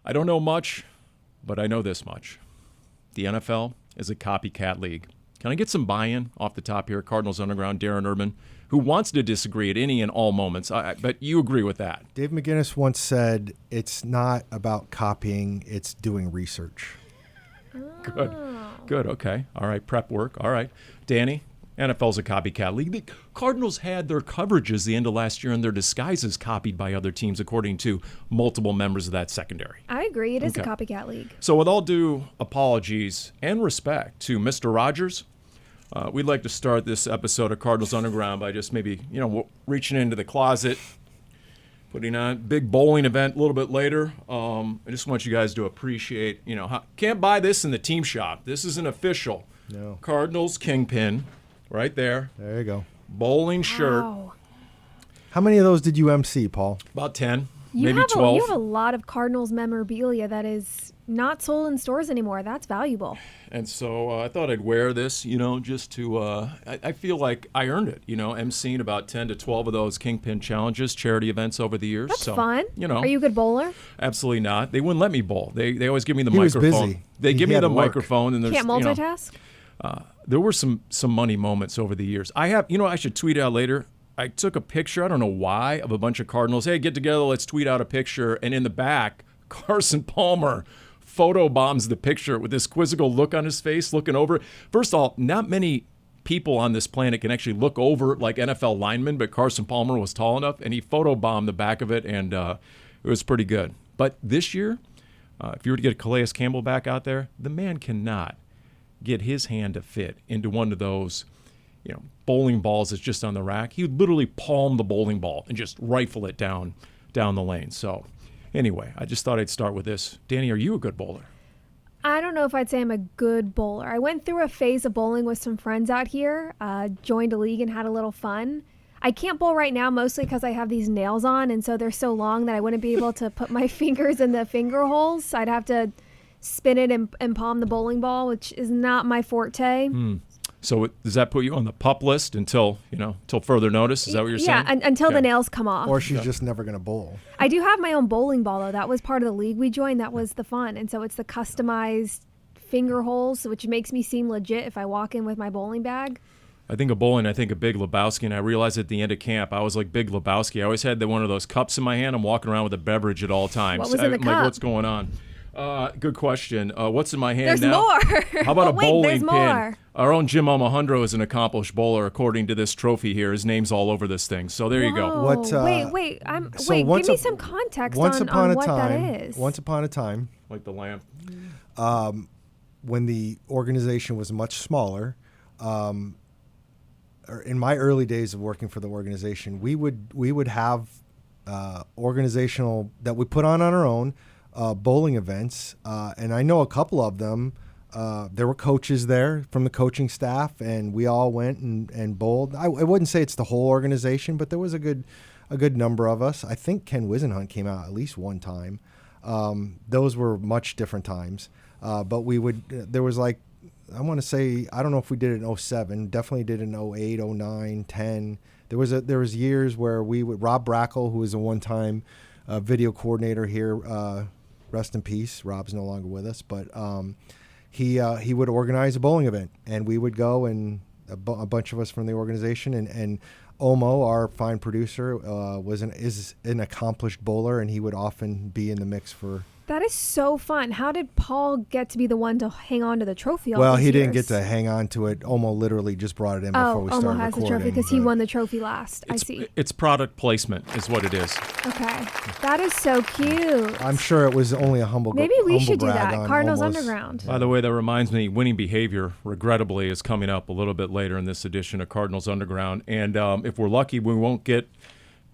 I don't know much, but I know this much. The NFL is a copycat league. Can I get some buy-in off the top here? Cardinals Underground, Darren Urban, who wants to disagree at any and all moments, but you agree with that. Dave McGinnis once said, it's not about copying, it's doing research. Good, okay. All right, prep work. All right. Dani, NFL's a copycat league. The Cardinals had their coverages the end of last year and their disguises copied by other teams, according to multiple members of that secondary. I agree. It is a copycat league. So with all due apologies and respect to Mr. Rogers, we'd like to start this episode of Cardinals Underground by just maybe, reaching into the closet, putting on a big bowling event a little bit later. I just want you guys to appreciate, can't buy this in the team shop. This isn't official. No. Cardinals Kingpin, right there. There you go. Bowling shirt. Wow. How many of those did you MC, Paul? About 10, maybe 12. You have a lot of Cardinals memorabilia that is not sold in stores anymore. That's valuable. And so I thought I'd wear this, just to, I feel like I earned it, emceeing about 10 to 12 of those Kingpin challenges, charity events over the years. That's fun. Are you a good bowler? Absolutely not. They wouldn't let me bowl. They always give me the He was microphone. busy. They give He me had the to work. microphone. And there's, Can't multitask? There were some money moments over the years. I should tweet out later. I took a picture, I don't know why, of a bunch of Cardinals. Hey, get together, let's tweet out a picture. And in the back, Carson Palmer photobombs the picture with this quizzical look on his face, looking over. First of all, not many people on this planet can actually look over like NFL linemen, but Carson Palmer was tall enough, and he photobombed the back of it, and it was pretty good. But this year, if you were to get Calais Campbell back out there, the man cannot get his hand to fit into one of those bowling balls that's just on the rack. He would literally palm the bowling ball and just rifle it down the lane. So anyway, I just thought I'd start with this. Dani, are you a good bowler? I don't know if I'd say I'm a good bowler. I went through a phase of bowling with some friends out here, joined a league and had a little fun. I can't bowl right now mostly because I have these nails on, and so they're so long that I wouldn't be able to put my fingers in the finger holes. I'd have to spin it and palm the bowling ball, which is not my forte. So does that put you on the pup list until further notice? Is that what you're saying? Yeah, until the nails come off. Or she's just never going to bowl. I do have my own bowling ball, though. That was part of the league we joined. That was the fun. And so it's the customized finger holes, which makes me seem legit if I walk in with my bowling bag. I think of bowling, I think of Big Lebowski, and I realized at the end of camp, I was like Big Lebowski. I always had one of those cups in my hand. I'm walking around with a beverage at all times. What was in the cup? Like, what's going on? Good question. What's in my hand There's now? more. How about a bowling there's pin? More. Our own Jim Almohandro is an accomplished bowler, according to this trophy here. His name's all over this thing. So there you go. What, wait. Give me some context on what that is. Once upon a time, Like the lamp. when the organization was much smaller, or in my early days of working for the organization, we would have organizational that we put on our own bowling events, and I know a couple of them. There were coaches there from the coaching staff, and we all went and bowled. I wouldn't say it's the whole organization, but there was a good number of us. I think Ken Wisenhunt came out at least one time. Those were much different times, but we would. There was like, I want to say, I don't know if we did it in 07, definitely did it in 08, 09, 10. There was years where we would, Rob Brackle, who was a one-time video coordinator here, rest in peace. Rob's no longer with us, but he would organize a bowling event, and we would go, and a bunch of us from the organization, and Omo, our fine producer, is an accomplished bowler, and he would often be in the mix for. That is so fun. How did Paul get to be the one to hang on to the trophy all Well, these he didn't years? get to hang on to it. Omo literally just brought it in before we started Omo has recording. the trophy because he won the trophy last. I see. It's product placement is what it is. Okay. That is so cute. I'm sure it was only a humble Maybe we humble should do brag that. on Cardinals Omo's. Underground. By the way, that reminds me, winning behavior, regrettably, is coming up a little bit later in this edition of Cardinals Underground. And if we're lucky, we won't get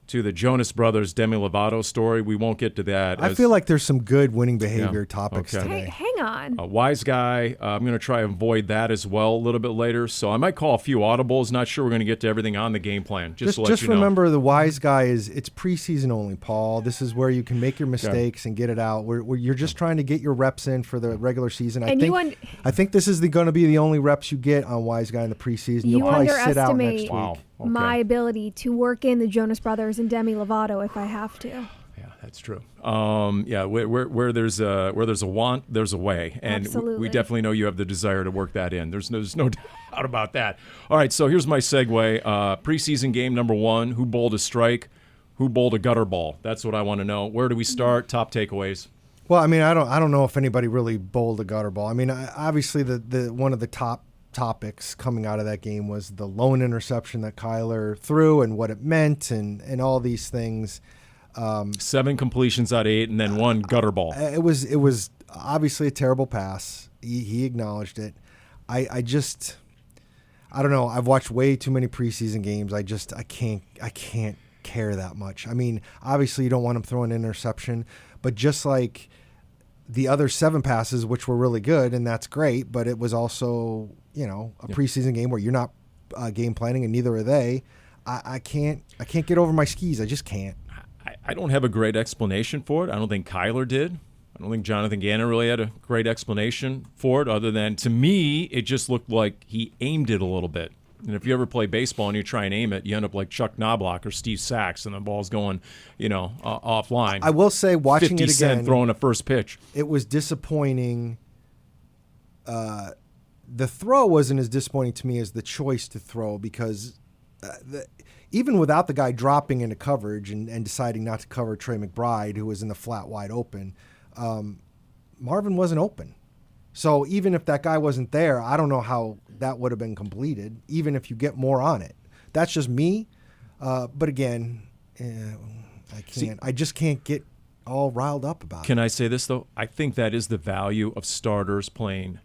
to the Jonas Brothers Demi Lovato story. We won't get to that. I feel like there's some good winning behavior Yeah, topics okay. today. Hey, hang on. A wise guy. I'm going to try and avoid that as well a little bit later. So I might call a few audibles. Not sure we're going to get to everything on the game plan. Just to let you know. Remember, the wise guy it's preseason only, Paul. This is where you can make your mistakes and get it out. You're just trying to get your reps in for the regular season. I think this is going to be the only reps you get on wise guy in the preseason. You'll probably sit out next week. Wow. Okay. My ability to work in the Jonas Brothers and Demi Lovato if I have to. Yeah, That's true. Where there's a want, there's a way, and we definitely know you have the desire to work that in. There's no doubt about that. All right, so here's my segue. Preseason game number 1. Who bowled a strike? Who bowled a gutter ball? That's what I want to know. Where do we start? Top takeaways. Well, I mean, I don't know if anybody really bowled a gutter ball. I mean, obviously the one of the top topics coming out of that game was the lone interception that Kyler threw and what it meant and all these things. 7 completions out of 8, and then 1 gutter ball. It was obviously a terrible pass. He acknowledged it. I don't know. I've watched way too many preseason games. I can't care that much. I mean, obviously you don't want him throwing an interception, but just like the other 7 passes, which were really good, and that's great, but it was also, a preseason game where you're not game planning, and neither are they. I can't get over my skis. I just can't. I don't have a great explanation for it. I don't think Kyler did. I don't think Jonathan Gannon really had a great explanation for it, other than, to me, it just looked like he aimed it a little bit. And if you ever play baseball and you try and aim it, you end up like Chuck Knobloch or Steve Sachs, and the ball's going, offline. I will say, watching 50 it again, Cent throwing a first pitch. It was disappointing. The throw wasn't as disappointing to me as the choice to throw, because even without the guy dropping into coverage and deciding not to cover Trey McBride, who was in the flat wide open, Marvin wasn't open. So even if that guy wasn't there, I don't know how that would have been completed, even if you get more on it. That's just me. But again, I just can't get all riled up about it. Can I say this, though? I think that is the value of starters playing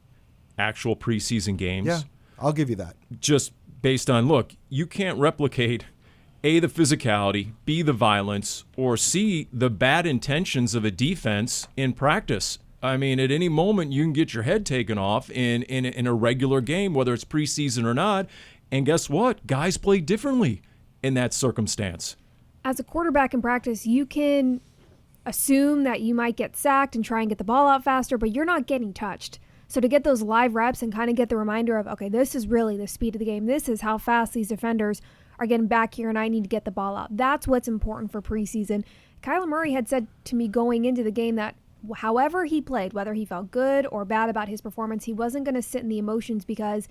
actual preseason games. Yeah, I'll give you that. Just based on, look, you can't replicate A, the physicality, B, the violence, or C, the bad intentions of a defense in practice. I mean, at any moment, you can get your head taken off in a regular game, whether it's preseason or not. And guess what? Guys play differently in that circumstance. As a quarterback in practice, you can assume that you might get sacked and try and get the ball out faster, but you're not getting touched. So to get those live reps and kind of get the reminder of, okay, this is really the speed of the game. This is how fast these defenders are getting back here, and I need to get the ball out. That's what's important for preseason. Kyler Murray had said to me going into the game that however he played, whether he felt good or bad about his performance, he wasn't going to sit in the emotions, because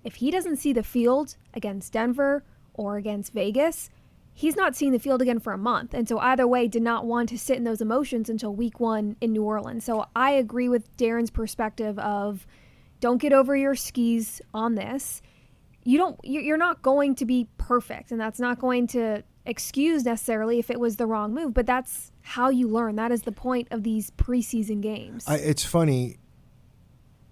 if he doesn't see the field against Denver or against Vegas, he's not seeing the field again for a month. And so either way, did not want to sit in those emotions until week 1 in New Orleans. So I agree with Darren's perspective of don't get over your skis on this. You're not going to be perfect, and that's not going to excuse necessarily if it was the wrong move, but that's how you learn. That is the point of these preseason games. It's funny.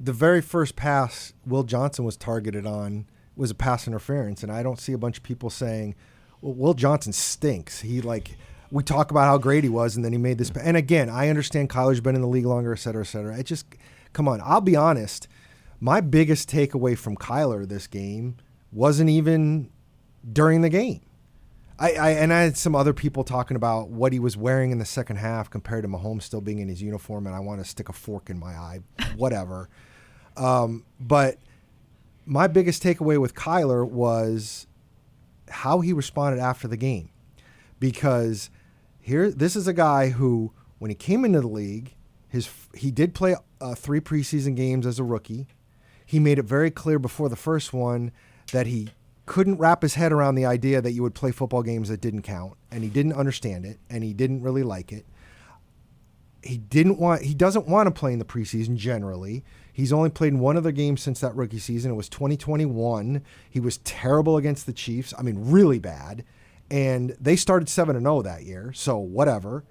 The very first pass Will Johnson was targeted on was a pass interference, and I don't see a bunch of people saying, well, Will Johnson stinks. We talk about how great he was, and then he made this. And again, I understand Kyler's been in the league longer, et cetera, et cetera. It just, come on. I'll be honest. My biggest takeaway from Kyler this game wasn't even during the game. I had some other people talking about what he was wearing in the second half compared to Mahomes still being in his uniform, and I want to stick a fork in my eye, whatever. But my biggest takeaway with Kyler was how he responded after the game, because this is a guy who, when he came into the league, he did play 3 preseason games as a rookie. He made it very clear before the first one that he couldn't wrap his head around the idea that you would play football games that didn't count, and he didn't understand it, and he didn't really like it. He doesn't want to play in the preseason generally. He's only played in one other game since that rookie season. It was 2021. He was terrible against the Chiefs. I mean, really bad. And they started 7-0 that year, so whatever.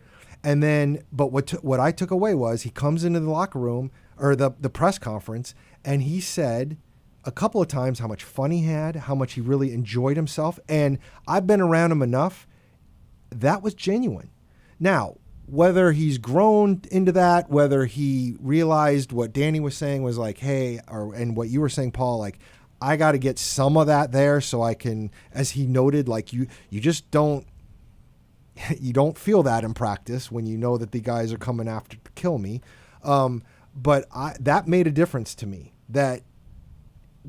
And then, but what I took away was he comes into the locker room or the press conference, and he said a couple of times how much fun he had, how much he really enjoyed himself. And I've been around him enough. That was genuine. Now, whether he's grown into that, whether he realized what Dani was saying was like, hey, and what you were saying, Paul, like, I got to get some of that there so I can, as he noted, like you just don't feel that in practice when you know that the guys are coming after to kill me. But that made a difference to me, that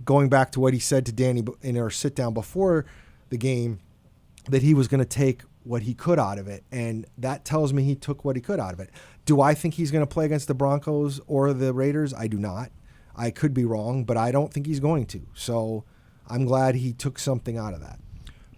going back to what he said to Dani in our sit down before the game, that he was going to take what he could out of it, and that tells me he took what he could out of it. Do I think he's going to play against the Broncos or the Raiders? I do not. I could be wrong, but I don't think he's going to. So I'm glad he took something out of that.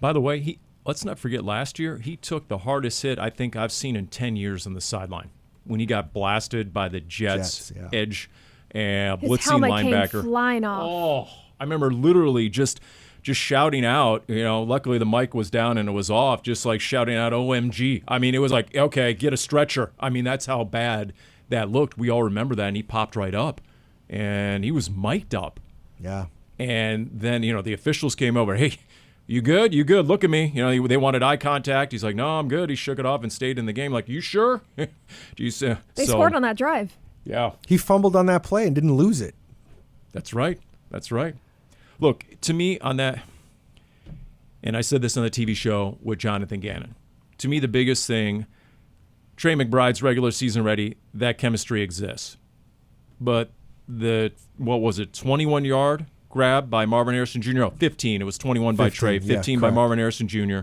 By the way, let's not forget last year, he took the hardest hit I think I've seen in 10 years on the sideline when he got blasted by the Jets edge and his blitzing linebacker. Came flying off. Oh, I remember literally just shouting out, luckily the mic was down and it was off, just like shouting out OMG. I mean, it was like, okay, get a stretcher. I mean, that's how bad that looked. We all remember that, and he popped right up. And he was mic'd up. Yeah. And then, the officials came over. Hey, you good? You good? Look at me. They wanted eye contact. He's like, no, I'm good. He shook it off and stayed in the game. Like, you sure? They scored on that drive. Yeah. He fumbled on that play and didn't lose it. That's right. That's right. Look, to me on that, and I said this on the TV show with Jonathan Gannon, to me the biggest thing, Trey McBride's regular season ready, that chemistry exists. But the 21-yard grab by Marvin Harrison Jr. No, 15. It was 21 by Trey, 15 by Marvin Harrison Jr.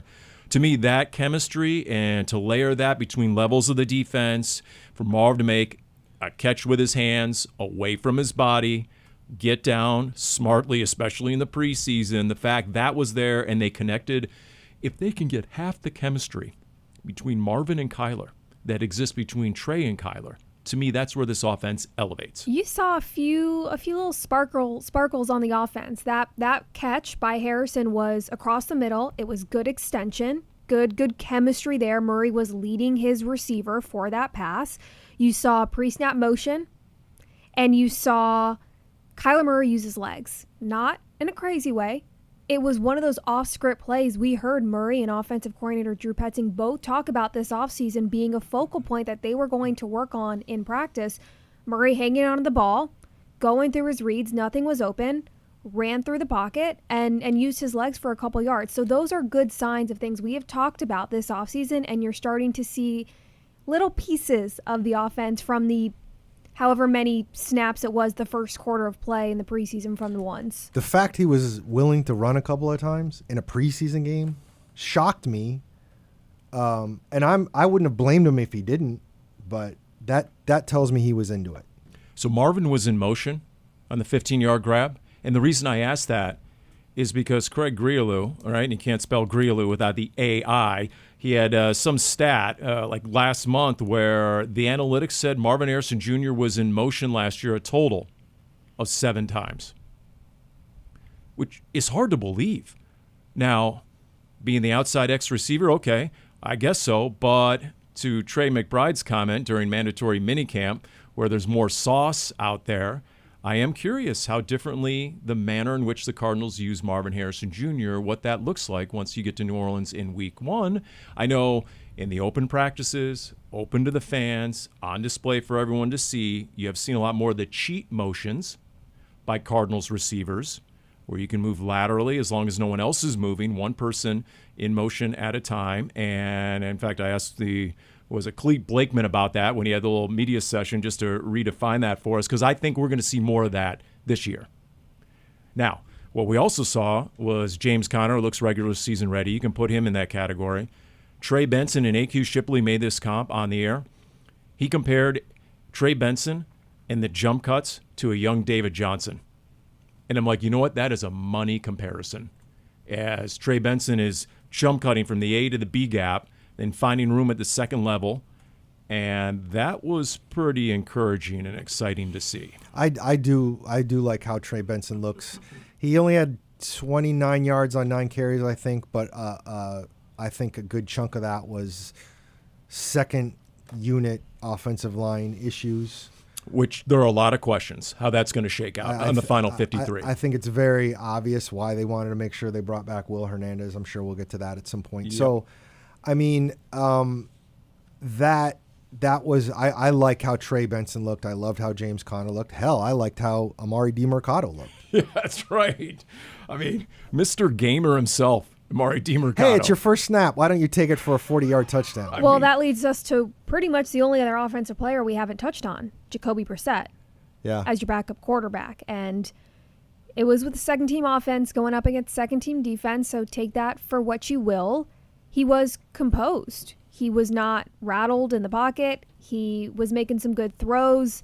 To me, that chemistry, and to layer that between levels of the defense, for Marv to make a catch with his hands away from his body, get down smartly, especially in the preseason, the fact that was there and they connected. If they can get half the chemistry between Marvin and Kyler that exists between Trey and Kyler, to me, that's where this offense elevates. You saw a few little sparkles on the offense. That catch by Harrison was across the middle. It was good extension, good chemistry there. Murray was leading his receiver for that pass. You saw pre-snap motion, and you saw Kyler Murray use his legs, not in a crazy way. It was one of those off-script plays. We heard Murray and offensive coordinator Drew Petzing both talk about this offseason being a focal point that they were going to work on in practice. Murray hanging on to the ball, going through his reads, nothing was open, ran through the pocket, and used his legs for a couple yards. So those are good signs of things we have talked about this offseason, and you're starting to see little pieces of the offense from the however many snaps it was the first quarter of play in the preseason from the ones. The fact he was willing to run a couple of times in a preseason game shocked me. And I wouldn't have blamed him if he didn't, but that tells me he was into it. So Marvin was in motion on the 15-yard grab. And the reason I asked that is because Craig Grialou, all right, and you can't spell Grialou without the AI, he had some stat like last month where the analytics said Marvin Harrison Jr. was in motion last year a total of 7 times, which is hard to believe. Now, being the outside X receiver, okay, I guess so, but to Trey McBride's comment during mandatory minicamp where there's more sauce out there, I am curious how differently the manner in which the Cardinals use Marvin Harrison Jr., what that looks like once you get to New Orleans in week 1. I know in the open practices, open to the fans, on display for everyone to see, you have seen a lot more of the cheat motions by Cardinals receivers where you can move laterally as long as no one else is moving, one person in motion at a time. And in fact, I asked Clete Blakeman about that when he had the little media session just to redefine that for us, because I think we're going to see more of that this year. Now, what we also saw was James Conner looks regular season ready. You can put him in that category. Trey Benson and AQ Shipley made this comp on the air. He compared Trey Benson and the jump cuts to a young David Johnson. And I'm like, you know what? That is a money comparison. As Trey Benson is jump cutting from the A to the B gap, then finding room at the second level, and that was pretty encouraging and exciting to see. I do like how Trey Benson looks. He only had 29 yards on 9 carries, I think, but I think a good chunk of that was second unit offensive line issues. Which there are a lot of questions how that's going to shake out on the final 53. I think it's very obvious why they wanted to make sure they brought back Will Hernandez. I'm sure we'll get to that at some point. Yep. So, I mean, that was I like how Trey Benson looked. I loved how James Conner looked. Hell, I liked how Amari DiMercado looked. Yeah, that's right. I mean, Mr. Gamer himself, Amari DiMercado. Hey, it's your first snap. Why don't you take it for a 40-yard touchdown? Well, that leads us to pretty much the only other offensive player we haven't touched on, Jacoby Brissett, as your backup quarterback. And it was with the second-team offense going up against second-team defense, so take that for what you will. he was composed. He was not rattled in the pocket. He was making some good throws.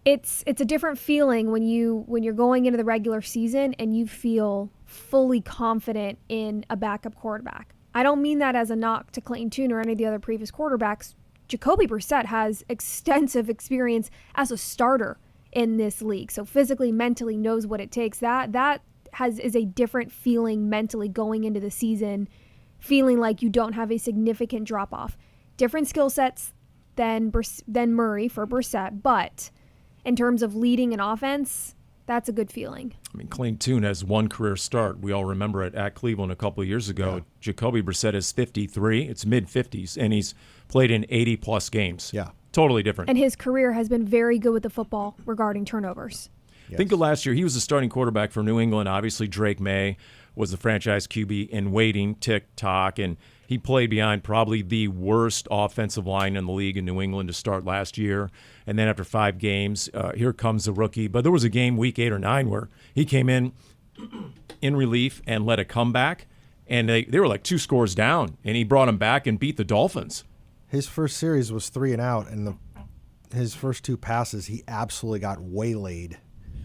It's a different feeling when you're going into the regular season and you feel fully confident in a backup quarterback. I don't mean that as a knock to Clayton Tune or any of the other previous quarterbacks. Jacoby Brissett has extensive experience as a starter in this league, so physically, mentally knows what it takes. That is a different feeling mentally going into the season, feeling like you don't have a significant drop off. Different skill sets than Murray for Brissett, but in terms of leading an offense, that's a good feeling. I mean, Clayton Tune has one career start. We all remember it at Cleveland a couple of years ago. Yeah. Jacoby Brissett is 53. It's mid-50s, and he's played in 80-plus games. Yeah. Totally different. And his career has been very good with the football regarding turnovers. Yes. Think of last year. He was the starting quarterback for New England. Obviously, Drake May was the franchise QB in waiting, tick-tock, and he played behind probably the worst offensive line in the league in New England to start last year. And then after 5 games, here comes the rookie. But there was a game, week 8 or 9, where he came in relief and led a comeback. And they were like 2 scores down. And he brought them back and beat the Dolphins. His first series was 3 and out. And his first 2 passes, he absolutely got waylaid.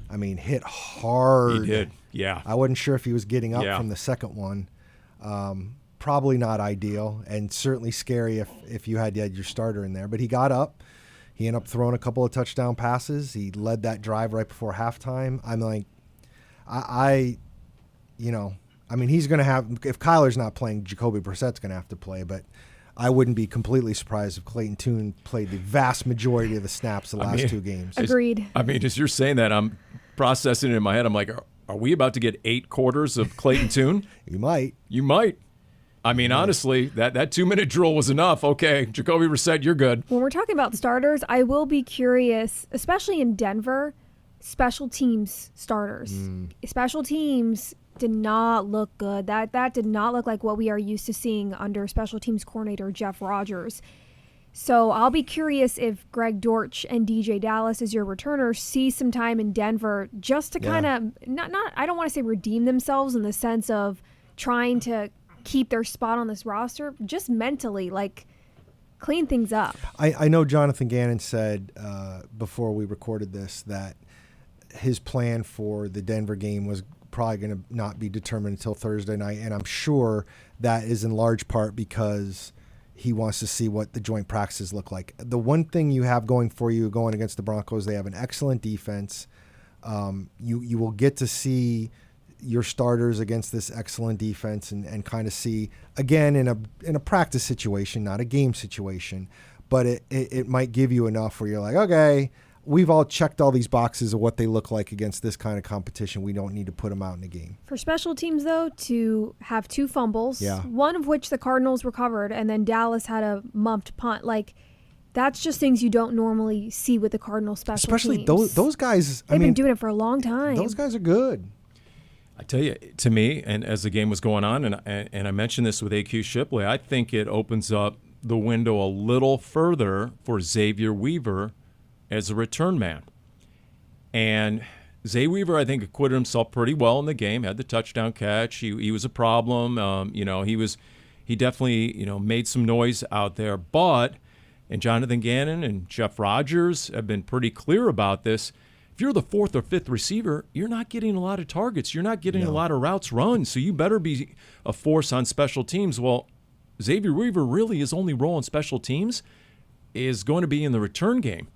I mean, hit hard. He did, yeah. I wasn't sure if he was getting up from the second one. Probably not ideal, and certainly scary if you had your starter in there. But he got up. He ended up throwing a couple of touchdown passes. He led that drive right before halftime. I'm like, I mean, he's going to have, if Kyler's not playing, Jacoby Brissett's going to have to play, but I wouldn't be completely surprised if Clayton Tune played the vast majority of the snaps the last 2 games. Agreed. As you're saying that, I'm processing it in my head. I'm like, are we about to get 8 quarters of Clayton Tune? You might. You might. I mean, honestly, that 2-minute drill was enough. Okay, Jacoby Brissett, you're good. When we're talking about starters, I will be curious, especially in Denver, special teams starters. Special teams did not look good. That did not look like what we are used to seeing under special teams coordinator Jeff Rodgers. So I'll be curious if Greg Dortch and DJ Dallas as your returners see some time in Denver just to kind of, not I don't want to say redeem themselves in the sense of trying to keep their spot on this roster, just mentally, like, clean things up. I know Jonathan Gannon said before we recorded this that his plan for the Denver game was probably going to not be determined until Thursday night, and I'm sure that is in large part because he wants to see what the joint practices look like. The one thing you have going for you going against the Broncos, they have an excellent defense. You will get to see your starters against this excellent defense and kind of see, again, in a practice situation, not a game situation, but it might give you enough where you're like, okay, we've all checked all these boxes of what they look like against this kind of competition. We don't need to put them out in a game. For special teams, though, to have 2 fumbles, one of which the Cardinals recovered, and then Dallas had a mumped punt, like, that's just things you don't normally see with the Cardinals special teams. Especially those guys. They've been doing it for a long time. Those guys are good. I tell you, to me, and as the game was going on, and I mentioned this with AQ Shipley, I think it opens up the window a little further for Xavier Weaver as a return man. And Zay Weaver, I think, acquitted himself pretty well in the game, had the touchdown catch. He was a problem. He definitely, made some noise out there. But, and Jonathan Gannon and Jeff Rodgers have been pretty clear about this, if you're the 4th or 5th receiver, you're not getting a lot of targets. You're not getting a lot of routes run, so you better be a force on special teams. Well, Xavier Weaver really, his only role in special teams is going to be in the return game.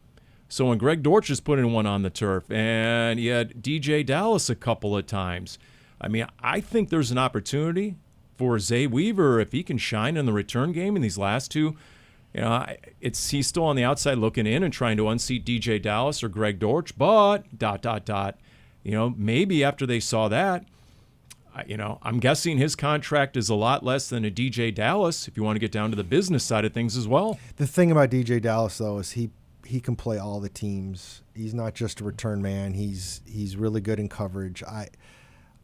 So when Greg Dortch is putting one on the turf, and he had DJ Dallas a couple of times, I mean, I think there's an opportunity for Zay Weaver, if he can shine in the return game in these last 2. He's still on the outside looking in and trying to unseat DJ Dallas or Greg Dortch, but ... maybe after they saw that, I'm guessing his contract is a lot less than a DJ Dallas if you want to get down to the business side of things as well. The thing about DJ Dallas, though, is he can play all the teams. He's not just a return man. He's really good in coverage.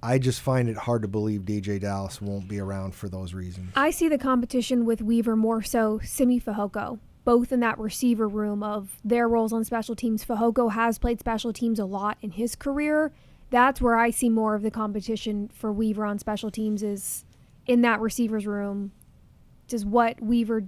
I just find it hard to believe DJ Dallas won't be around for those reasons. I see the competition with Weaver more so Simi Fehoko, both in that receiver room of their roles on special teams. Fehoko has played special teams a lot in his career. That's where I see more of the competition for Weaver on special teams is in that receivers room what Weaver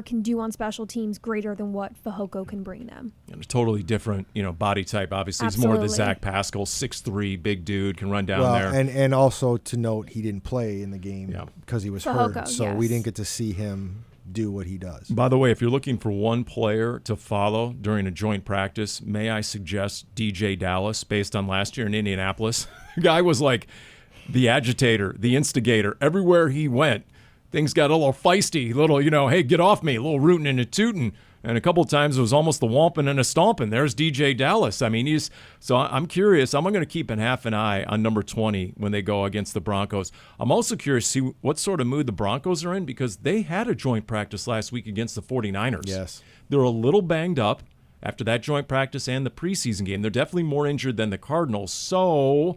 can do on special teams greater than what Fehoko can bring them? And a totally different, body type. Obviously, Absolutely. He's more the Zach Pascal, 6'3", big dude, can run down there. And also to note, he didn't play in the game because he was Fehoko, hurt, so we didn't get to see him do what he does. By the way, if you're looking for one player to follow during a joint practice, may I suggest DJ Dallas, based on last year in Indianapolis? The guy was like the agitator, the instigator. Everywhere he went, things got a little feisty, hey, get off me, a little rootin' and a tootin'. And a couple of times it was almost the whomping and a stomping. There's DJ Dallas. I mean, I'm curious. I'm going to keep half an eye on number 20 when they go against the Broncos. I'm also curious to see what sort of mood the Broncos are in because they had a joint practice last week against the 49ers. Yes. They're a little banged up after that joint practice and the preseason game. They're definitely more injured than the Cardinals. So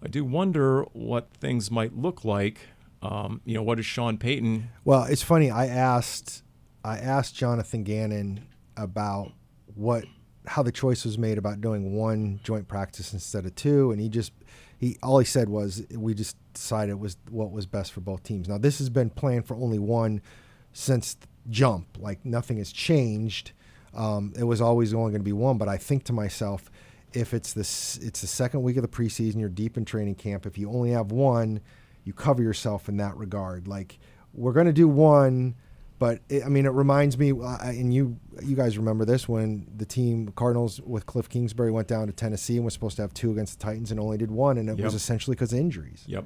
I do wonder what things might look like. What is Sean Payton? Well, it's funny. I asked Jonathan Gannon about how the choice was made about doing one joint practice instead of two, and all he said was we just decided it was what was best for both teams. Now this has been planned for only one since jump. Like nothing has changed. It was always only going to be one, but I think to myself, if it's the second week of the preseason, you're deep in training camp. If you only have one, you cover yourself in that regard. Like we're going to do one. But, it reminds me, and you guys remember this, when the team, Cardinals with Cliff Kingsbury, went down to Tennessee and was supposed to have two against the Titans and only did one, and it was essentially because of injuries. Yep.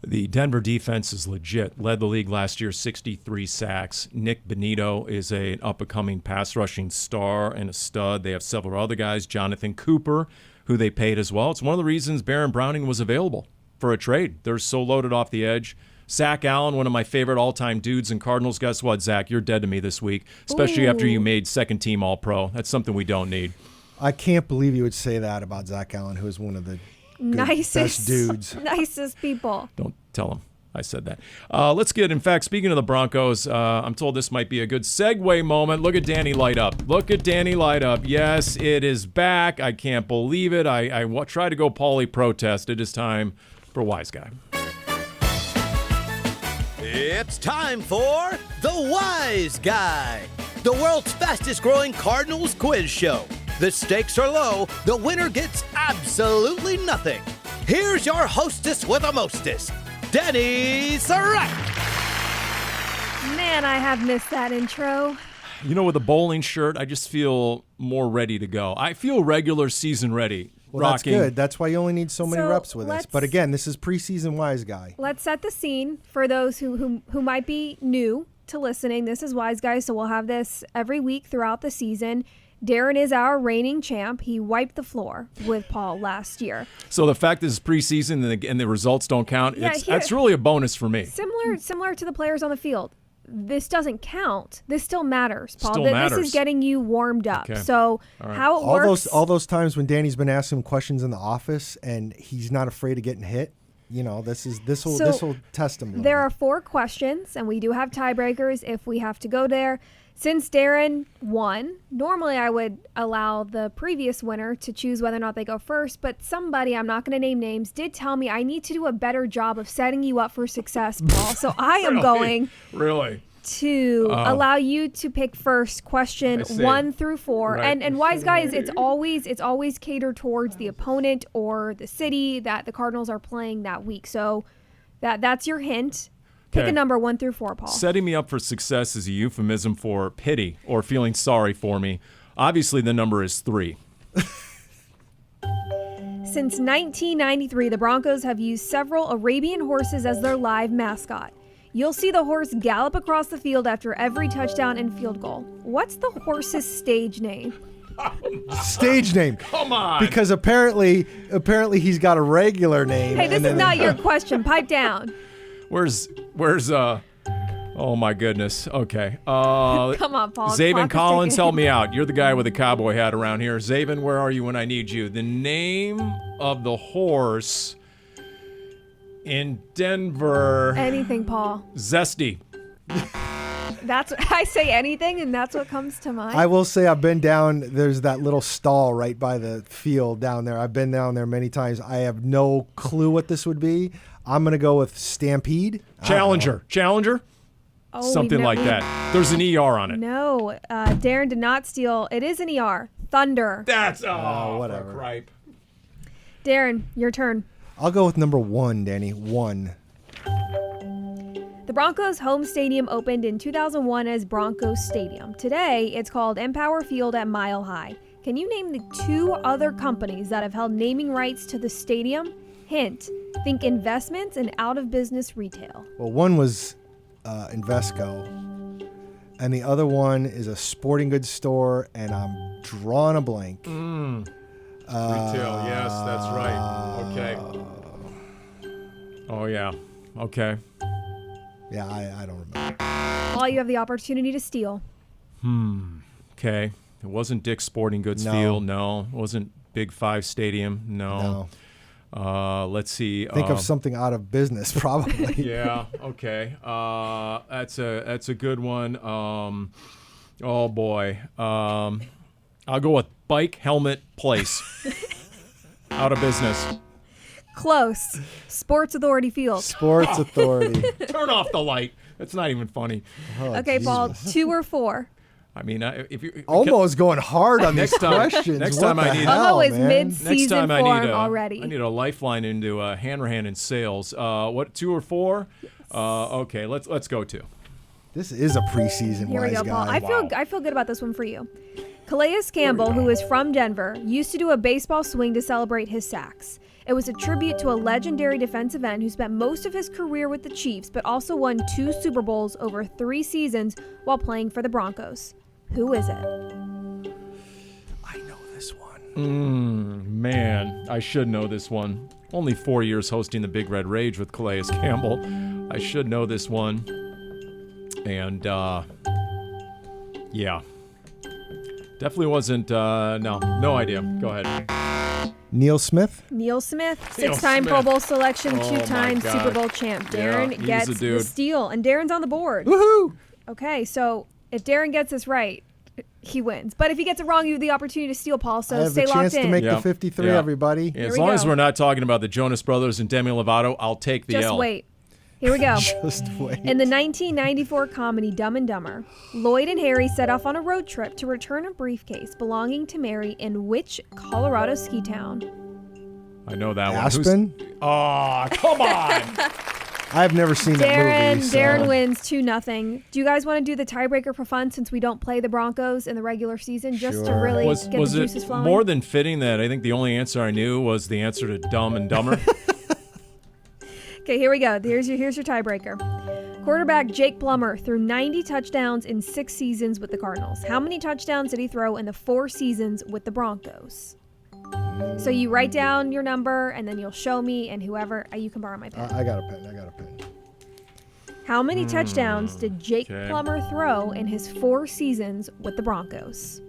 The Denver defense is legit. Led the league last year, 63 sacks. Nick Benito is an up-and-coming pass-rushing star and a stud. They have several other guys, Jonathan Cooper, who they paid as well. It's one of the reasons Baron Browning was available for a trade. They're so loaded off the edge. Zach Allen, one of my favorite all-time dudes in Cardinals. Guess what, Zach? You're dead to me this week, especially after you made second-team All-Pro. That's something we don't need. I can't believe you would say that about Zach Allen, who is one of the best dudes. Nicest people. Don't tell him I said that. Let's get, in fact, speaking of the Broncos, I'm told this might be a good segue moment. Look at Dani light up. Look at Dani light up. Yes, it is back. I can't believe it. I try to go Paulie protest. It is time for Wise Guy. It's time for The Wise Guy, the world's fastest growing Cardinals quiz show. The stakes are low, the winner gets absolutely nothing. Here's your hostess with the mostest, Dani Sureck. Man, I have missed that intro. With a bowling shirt, I just feel more ready to go. I feel regular season ready. Well, rocking. That's good. That's why you only need so many reps with us. But again, this is preseason Wise Guy. Let's set the scene for those who might be new to listening. This is Wise Guy, so we'll have this every week throughout the season. Darren is our reigning champ. He wiped the floor with Paul last year. So the fact this is preseason and the results don't count, that's really a bonus for me. Similar to the players on the field. This doesn't count. This still matters, Paul. This is getting you warmed up. Okay. So how it works. All those times when Danny's been asking him questions in the office and he's not afraid of getting hit. This will test him. There are 4 questions, and we do have tiebreakers if we have to go there. Since Darren won, normally I would allow the previous winner to choose whether or not they go first, but somebody, I'm not going to name names, did tell me I need to do a better job of setting you up for success, Paul. So I am going to allow you to pick first question 1 through 4. Right. And Wise Guys, it's always catered towards the opponent or the city that the Cardinals are playing that week. So that's your hint. Pick a number 1 through 4, Paul. Setting me up for success is a euphemism for pity or feeling sorry for me. Obviously, the number is 3. Since 1993, the Broncos have used several Arabian horses as their live mascot. You'll see the horse gallop across the field after every touchdown and field goal. What's the horse's stage name? Stage name. Come on. Because apparently he's got a regular name. Hey, this is not your question. Pipe down. Where's oh my goodness. Okay. Come on, Paul. Zaven Collins, help me out. You're the guy with the cowboy hat around here. Zaven, where are you when I need you? The name of the horse in Denver. Anything, Paul. Zesty. That's what I say, anything, and that's what comes to mind. I will say I've been down. There's that little stall right by the field down there. I've been down there many times. I have no clue what this would be. I'm going to go with Stampede. Challenger? Oh, Something like that. There's an ER on it. No, Darren did not steal. It is an ER. Thunder. That's whatever. for gripe. Darren, your turn. I'll go with number 1, Danny. 1. The Broncos' home stadium opened in 2001 as Broncos Stadium. Today, it's called Empower Field at Mile High. Can you name the 2 other companies that have held naming rights to the stadium? Hint, think investments and out-of-business retail. Well, one was Invesco, and the other one is a sporting goods store, and I'm drawing a blank. Retail, yes, that's right. Okay. Oh, yeah. Okay. Yeah, I don't remember. Paul, you have the opportunity to steal. Okay. It wasn't Dick's Sporting Goods No. Field. No. It wasn't Big 5 Stadium. No. Let's see. Think of something out of business, probably. Yeah. Okay. That's a good one. Oh boy. I'll go with Bike Helmet Place. Out of business. Close. Sports Authority Field. Sports Authority. Turn off the light. That's not even funny. Oh, Okay, Paul, 2 or 4. I mean, if you Almost going hard on these Next time- questions. next What time I the need- hell, Although it's man? mid-season next time form already. I need a lifeline into hand in sales. What 2 or 4? Okay, let's go 2. This is a preseason Here we wise go, Paul. guy. I feel good about this one for you. Calais Campbell, who is from Denver, used to do a baseball swing to celebrate his sacks. It was a tribute to a legendary defensive end who spent most of his career with the Chiefs, but also won 2 Super Bowls over 3 seasons while playing for the Broncos. Who is it? I know this one. Man, I should know this one. Only 4 years hosting the Big Red Rage with Calais Campbell. I should know this one. And, yeah. Definitely wasn't, no idea. Go ahead. Neil Smith? Neil Smith, Neil 6-time Pro Smith. Bowl selection, Oh, my 2-time God. Super Bowl champ. Yeah, Darren he was gets a the dude. steal, and Darren's on the board. Woohoo! Okay, so if Darren gets this right, he wins. But if he gets it wrong, you have the opportunity to steal, Paul, I so have stay the locked chance in. to make Yeah. the 53, Yeah. everybody. Yeah, as we long as go. we're not talking about the Jonas Brothers and Demi Lovato, I'll take the Just L. wait. Here we go. Just wait. In the 1994 comedy Dumb and Dumber, Lloyd and Harry set off on a road trip to return a briefcase belonging to Mary in which Colorado ski town? I know that one. Aspen? Oh, come on. I've never seen that movie. So. Darren wins 2-0. Do you guys want to do the tiebreaker for fun since we don't play the Broncos in the regular season just to Sure. really Was get the juices it flowing? more than fitting that I think the only answer I knew was the answer to Dumb and Dumber? Okay, here we go. Here's your tiebreaker. Quarterback Jake Plummer threw 90 touchdowns in 6 seasons with the Cardinals. How many touchdowns did he throw in the 4 seasons with the Broncos? So you write down your number, and then you'll show me, and whoever, you can borrow my pen. I got a pen. How many touchdowns did Jake Okay. Plummer throw in his 4 seasons with the Broncos?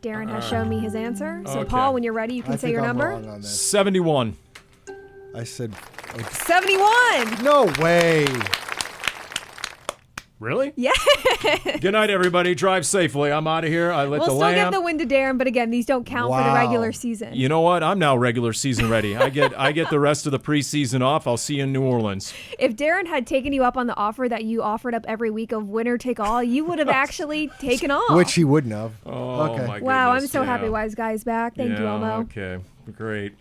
Darren has shown me his answer. So, Okay. Paul, when you're ready, you can I say think your I'm number. wrong on this. 71. I said, 71! no way. Really? Yeah. Good night, everybody. Drive safely. I'm out of here. I lit We'll the still lamp. give the win to Darren, but again, these don't count for the Wow. regular season. You know what? I'm now regular season ready. I get the rest of the preseason off. I'll see you in New Orleans. If Darren had taken you up on the offer that you offered up every week of winner take all, you would have actually taken off. Which he wouldn't have. Oh, okay. my goodness. Wow, I'm so yeah. happy Wise Guy's back. Thank you, Elmo. Okay, great.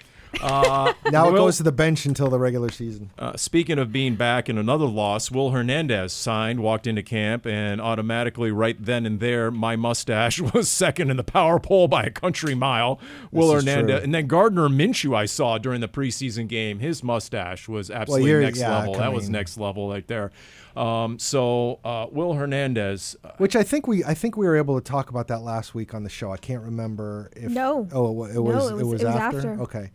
Now it Will- goes to the bench until the regular season. Speaking of being back in another loss, Will Hernandez signed, walked into camp, and automatically right then and there, my mustache was second in the power poll by a country mile. Will is Hernandez. true. And then Gardner Minshew I saw during the preseason game. His mustache was absolutely you're- next yeah, level. I That was mean- next level right there. Will Hernandez. Which I think we were able to talk about that last week on the show. I can't remember if No. Oh, it No, was it was after. Okay.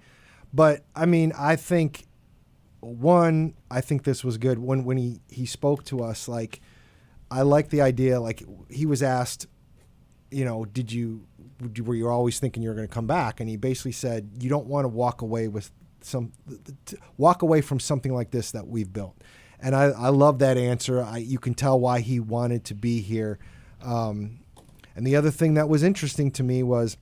But I mean, I think this was good when he spoke to us. Like, I like the idea. Like, he was asked, you know, were you always thinking you were going to come back? And he basically said, you don't want to walk away from something like this that we've built. And I love that answer. You can tell why he wanted to be here. And the other thing that was interesting to me was,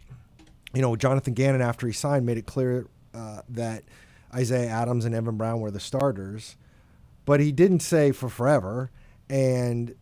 you know, Jonathan Gannon, after he signed, made it clear that Isaiah Adams and Evan Brown were the starters, but he didn't say for forever. And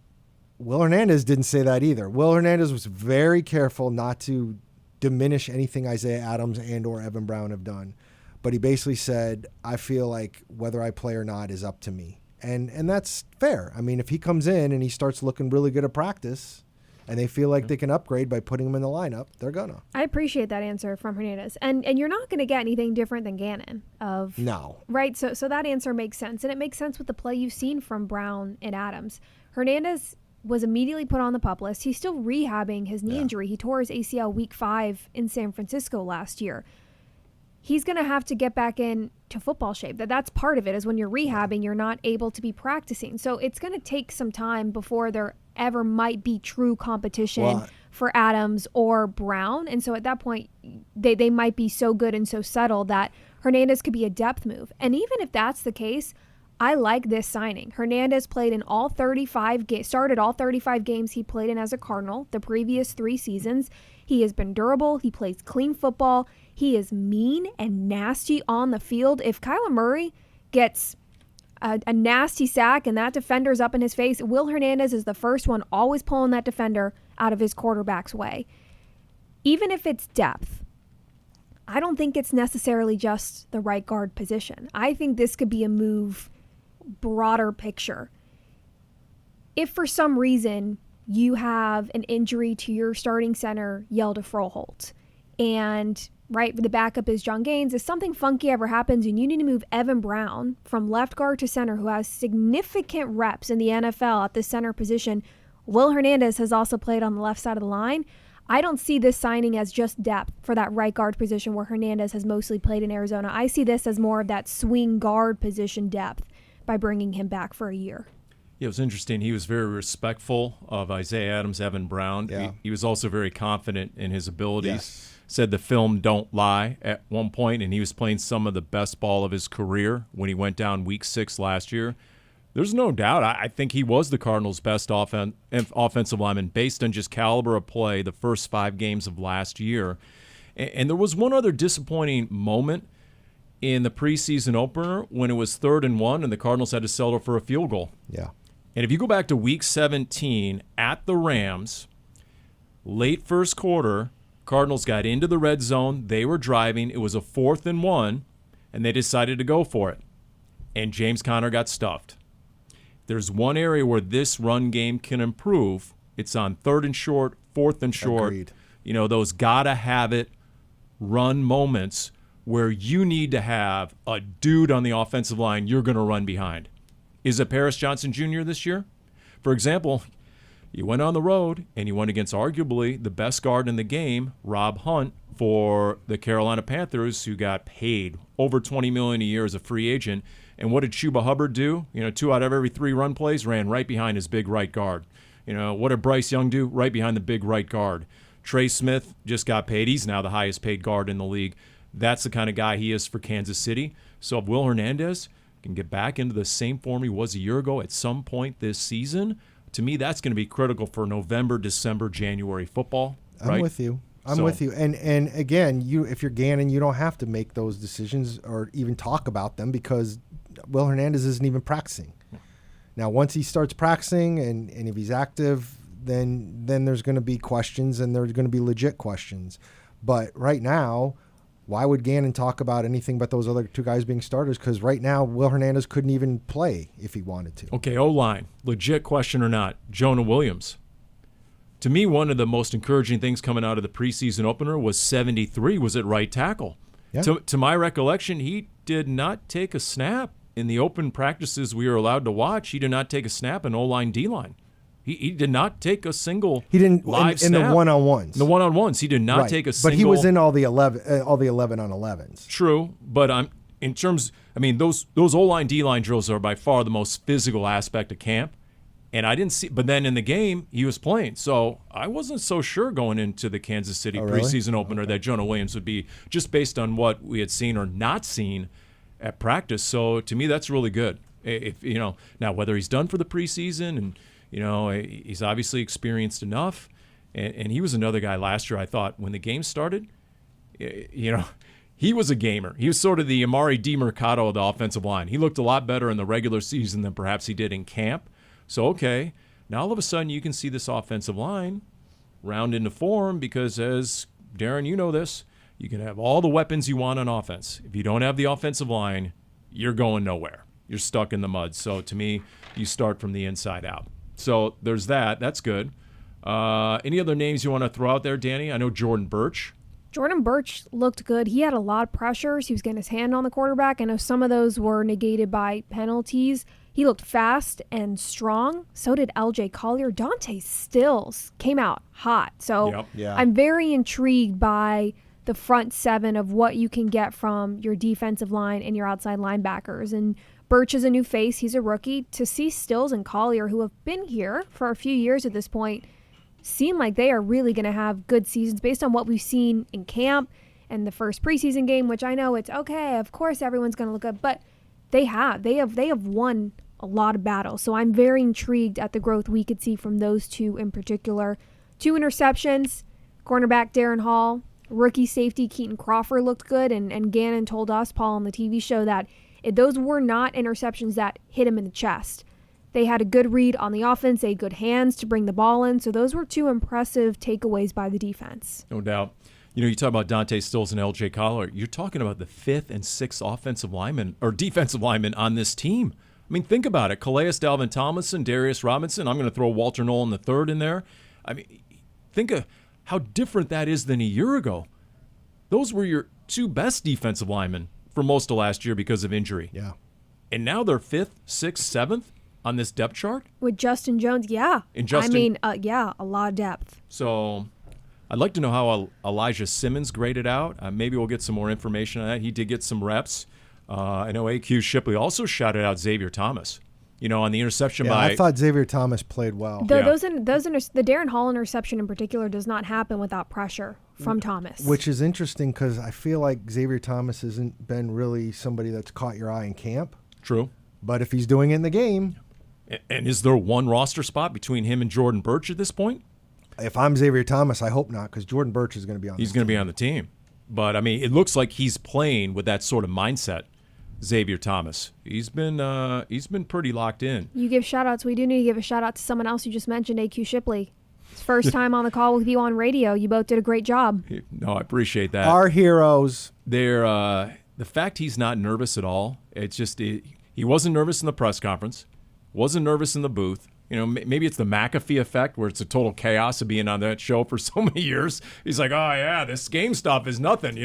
Will Hernandez didn't say that either. Will Hernandez was very careful not to diminish anything Isaiah Adams and or Evan Brown have done. But he basically said, I feel like whether I play or not is up to me. And that's fair. I mean, if he comes in and he starts looking really good at practice and they feel like they can upgrade by putting him in the lineup, they're gonna. I appreciate that answer from Hernandez. And you're not going to get anything different than Gannon. No. Right? So that answer makes sense. And it makes sense with the play you've seen from Brown and Adams. Hernandez was immediately put on the PUP list. He's still rehabbing his knee injury. He tore his ACL week 5 in San Francisco last year. He's going to have to get back into football shape. That's part of it, is when you're rehabbing, you're not able to be practicing. So it's going to take some time before there ever might be true competition for Adams or Brown. And so at that point, they might be so good and so settled that Hernandez could be a depth move. And even if that's the case, I like this signing. Hernandez played in started all 35 games he played in as a Cardinal the previous 3 seasons. He has been durable. He plays clean football. He is mean and nasty on the field. If Kyler Murray gets a nasty sack and that defender's up in his face, Will Hernandez is the first one always pulling that defender out of his quarterback's way. Even if it's depth, I don't think it's necessarily just the right guard position. I think this could be a move, broader picture. If for some reason you have an injury to your starting center, Yelda Froholt, and the backup is John Gaines, if something funky ever happens and you need to move Evan Brown from left guard to center, who has significant reps in the NFL at the center position, Will Hernandez has also played on the left side of the line. I don't see this signing as just depth for that right guard position where Hernandez has mostly played in Arizona. I see this as more of that swing guard position depth by bringing him back for a year. Yeah, it was interesting. He was very respectful of Isaiah Adams, Evan Brown. Yeah. He was also very confident in his abilities. Yes. Said the film don't lie at one point, and he was playing some of the best ball of his career when he went down week 6 last year. There's no doubt. I think he was the Cardinals' best offensive lineman based on just caliber of play the first 5 games of last year. And there was one other disappointing moment in the preseason opener when it was 3rd and 1 and the Cardinals had to settle for a field goal. Yeah. And if you go back to week 17 at the Rams, late first quarter, Cardinals got into the red zone. They were driving. It was a 4th and 1, and they decided to go for it. And James Conner got stuffed. There's one area where this run game can improve. It's on 3rd and short, 4th and short. Agreed. Those gotta-have-it run moments where you need to have a dude on the offensive line you're going to run behind. Is it Paris Johnson Jr. this year? For example, you went on the road and you went against arguably the best guard in the game, Rob Hunt, for the Carolina Panthers, who got paid over $20 million a year as a free agent. And what did Chuba Hubbard do? 2 out of every 3 run plays ran right behind his big right guard. What did Bryce Young do? Right behind the big right guard. Trey Smith just got paid. He's now the highest paid guard in the league. That's the kind of guy he is for Kansas City. So if Will Hernandez can get back into the same form he was a year ago at some point this season, to me that's going to be critical for November, December, January football. I'm with you. I'm with you. And again, if you're Gannon, you don't have to make those decisions or even talk about them because Will Hernandez isn't even practicing. Now, once he starts practicing and if he's active, then there's going to be questions and there's going to be legit questions. But right now, why would Gannon talk about anything but those other 2 guys being starters? Because right now, Will Hernandez couldn't even play if he wanted to. Okay, O-line, legit question or not, Jonah Williams. To me, one of the most encouraging things coming out of the preseason opener was 73 was at right tackle. Yeah. To my recollection, he did not take a snap in the open practices we were allowed to watch. He did not take a snap in O-line, D-line. He did not take a single live snap. In the one-on-ones. The one-on-ones, he did not take a single. But he was in all the 11 on 11s. True, but those O-line, D-line drills are by far the most physical aspect of camp. And I didn't see, but then in the game, he was playing. So I wasn't so sure going into the Kansas City preseason opener that Jonah Williams would be, just based on what we had seen or not seen at practice. So to me, that's really good. If now whether he's done for the preseason and he's obviously experienced enough, and he was another guy last year. I thought when the game started, He was a gamer. He was sort of the Amari DiMercato of the offensive line. He looked a lot better in the regular season than perhaps he did in camp. So, okay, now all of a sudden you can see this offensive line round into form because, as Darren, you know this, you can have all the weapons you want on offense. If you don't have the offensive line, you're going nowhere. You're stuck in the mud. So, to me, you start from the inside out. So, there's that. That's good. Any other names you want to throw out there, Dani? I know Jordan Burch. Jordan Burch looked good. He had a lot of pressures. He was getting his hand on the quarterback. I know some of those were negated by penalties. He looked fast and strong. So did LJ Collier. Dante Stills came out hot. So I'm very intrigued by the front seven of what you can get from your defensive line and your outside linebackers. And Burch is a new face. He's a rookie. To see Stills and Collier, who have been here for a few years at this point, seem like they are really going to have good seasons based on what we've seen in camp and the first preseason game, which I know it's okay. Of course, everyone's going to look good, but they have won a lot of battles. So I'm very intrigued at the growth we could see from those two in particular. 2 interceptions, cornerback Darren Hall, rookie safety Keaton Crawford looked good, and Gannon told us, Paul, on the TV show that those were not interceptions that hit him in the chest. They had a good read on the offense. They had good hands to bring the ball in. So those were 2 impressive takeaways by the defense. No doubt. You talk about Dante Stills and LJ Collier. You're talking about the 5th and 6th offensive linemen or defensive linemen on this team. I mean, think about it. Calais Dalvin Tomlinson, Darius Robinson. I'm going to throw Walter Nolan III in there. I mean, think of how different that is than a year ago. Those were your 2 best defensive linemen for most of last year because of injury. Yeah. And now they're 5th, 6th, 7th on this depth chart? With Justin Jones, yeah. A lot of depth. So I'd like to know how Elijah Simmons graded out. Maybe we'll get some more information on that. He did get some reps. I know AQ Shipley also shouted out Xavier Thomas, on the interception by... I thought Xavier Thomas played well. The Darren Hall interception in particular does not happen without pressure from Thomas. Which is interesting because I feel like Xavier Thomas hasn't been really somebody that's caught your eye in camp. True. But if he's doing it in the game... And is there one roster spot between him and Jordan Burch at this point? If I'm Xavier Thomas, I hope not, because Jordan Burch is going to be on. He's going to be on the team, but I mean, it looks like he's playing with that sort of mindset. Xavier Thomas, he's been pretty locked in. You give shout outs. We do need to give a shout out to someone else you just mentioned, AQ Shipley. His first time on the call with you on radio. You both did a great job. No, I appreciate that. Our heroes. They're the fact he's not nervous at all. It's just he wasn't nervous in the press conference. Wasn't nervous in the booth. Maybe it's the McAfee effect where it's a total chaos of being on that show for so many years. He's like, oh, yeah, this game stuff is nothing,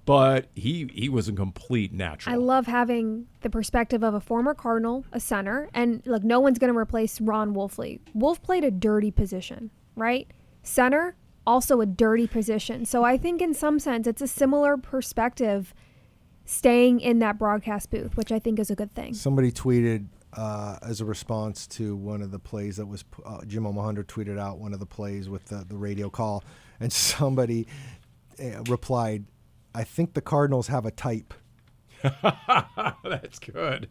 But he was a complete natural. I love having the perspective of a former Cardinal, a center, and look, no one's going to replace Ron Wolfley. Wolf played a dirty position, right? Center, also a dirty position. So I think in some sense it's a similar perspective staying in that broadcast booth, which I think is a good thing. Somebody tweeted... as a response to one of the plays that was Jim Omohundro tweeted out one of the plays with the radio call, and somebody replied, I think the Cardinals have a type. That's good.